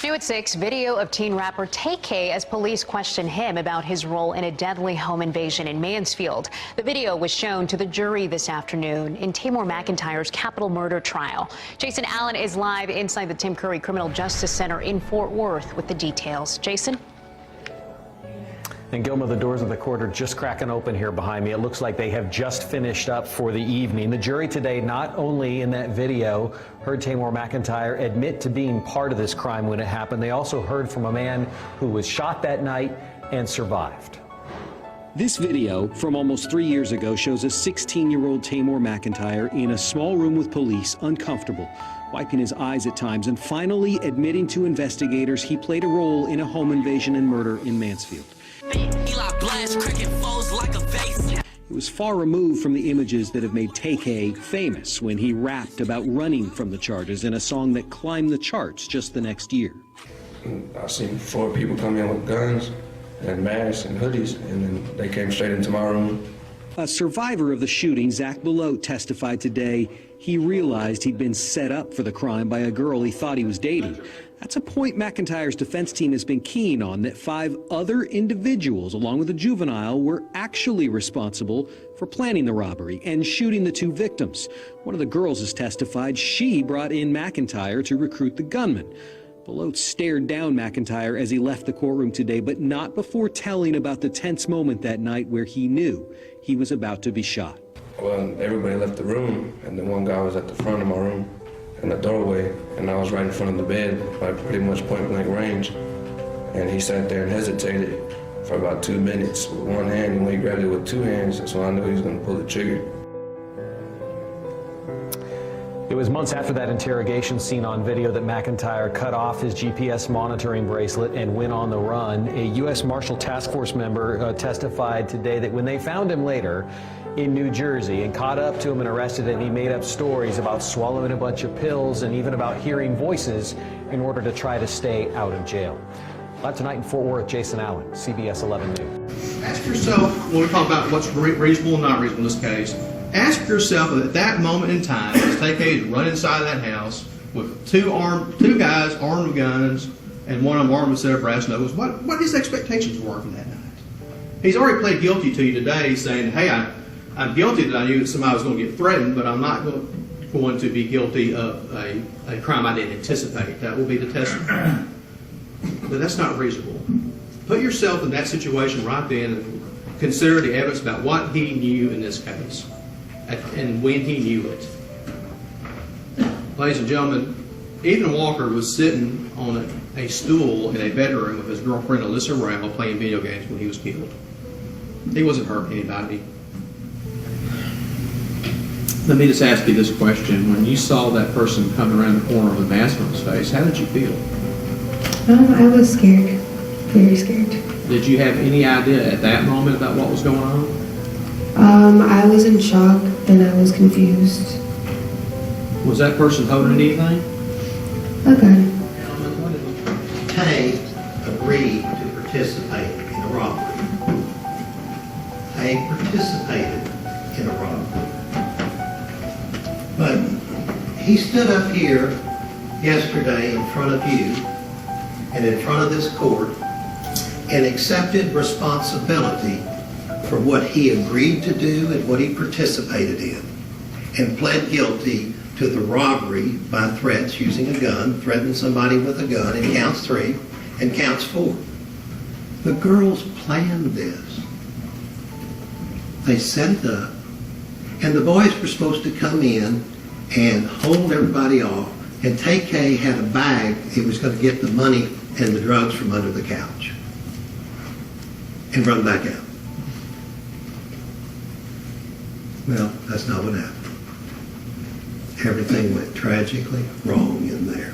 New at 6, video of teen rapper Tay-K as police question him about his role in a deadly home invasion in Mansfield. The video was shown to the jury this afternoon in Taymore McIntyre's capital murder trial. Jason Allen is live inside the Tim Curry Criminal Justice Center in Fort Worth with the details. Jason? And Gilma, the doors of the court are just cracking open here behind me. It looks like they have just finished up for the evening. The jury today, not only in that video, heard Taymore McIntyre admit to being part of this crime when it happened, they also heard from a man who was shot that night and survived. This video from almost 3 years ago shows a 16-year-old Taymore McIntyre in a small room with police, uncomfortable, wiping his eyes at times, and finally admitting to investigators he played a role in a home invasion and murder in Mansfield. It was far removed from the images that have made Tay-K famous when he rapped about running from the charges in a song that climbed the charts just the next year. I seen 4 people come in with guns and masks and hoodies, and then they came straight into my room. A survivor of the shooting, Zach Below, testified today he realized he'd been set up for the crime by a girl he thought he was dating. That's a point McIntyre's defense team has been keen on, that 5 other individuals, along with a juvenile, were actually responsible for planning the robbery and shooting the 2 victims. One of the girls has testified she brought in McIntyre to recruit the gunman. Below stared down McIntyre as he left the courtroom today, but not before telling about the tense moment that night where he knew he was about to be shot. Well, everybody left the room, and then one guy was at the front of my room in the doorway, and I was right in front of the bed, like pretty much point blank range. And he sat there and hesitated for about 2 minutes with one hand, and when he grabbed it with 2 hands, that's when I knew he was going to pull the trigger. It was months after that interrogation seen on video that McIntyre cut off his GPS monitoring bracelet and went on the run. A U.S. Marshal Task Force member testified today that when they found him later in New Jersey and caught up to him and arrested him, he made up stories about swallowing a bunch of pills and even about hearing voices in order to try to stay out of jail. Live tonight in Fort Worth, Jason Allen, CBS 11 News. Ask yourself, when we talk about what's reasonable and not reasonable in this case, ask yourself at that moment in time, as Tay-K is running inside that house with 2 guys armed with guns and one of them armed with a set of brass knuckles, what his expectations were from that night. He's already pled guilty to you today, saying, hey, I'm guilty that I knew that somebody was going to get threatened, but I'm not going to be guilty of a crime I didn't anticipate. That will be the testimony. But that's not reasonable. Put yourself in that situation right then and consider the evidence about what he knew in this case and when he knew it. Ladies and gentlemen, Ethan Walker was sitting on a stool in a bedroom with his girlfriend Alyssa Rao playing video games when he was killed. He wasn't hurting anybody. Let me just ask you this question. When you saw that person coming around the corner with a mask on his face, how did you feel? I was scared. Very scared. Did you have any idea at that moment about what was going on? I was in shock and I was confused. Was that person holding anything? Okay. Tay agreed to participate in a robbery. Tay participated in a robbery. But he stood up here yesterday in front of you and in front of this court and accepted responsibility for what he agreed to do and what he participated in, and pled guilty to the robbery by threats using a gun, threatening somebody with a gun in counts 3 and counts 4. The girls planned this. They set it up, and the boys were supposed to come in and hold everybody off, and Tay-K had a bag. He was going to get the money and the drugs from under the couch and run back out. Well, that's not what happened. Everything went tragically wrong in there.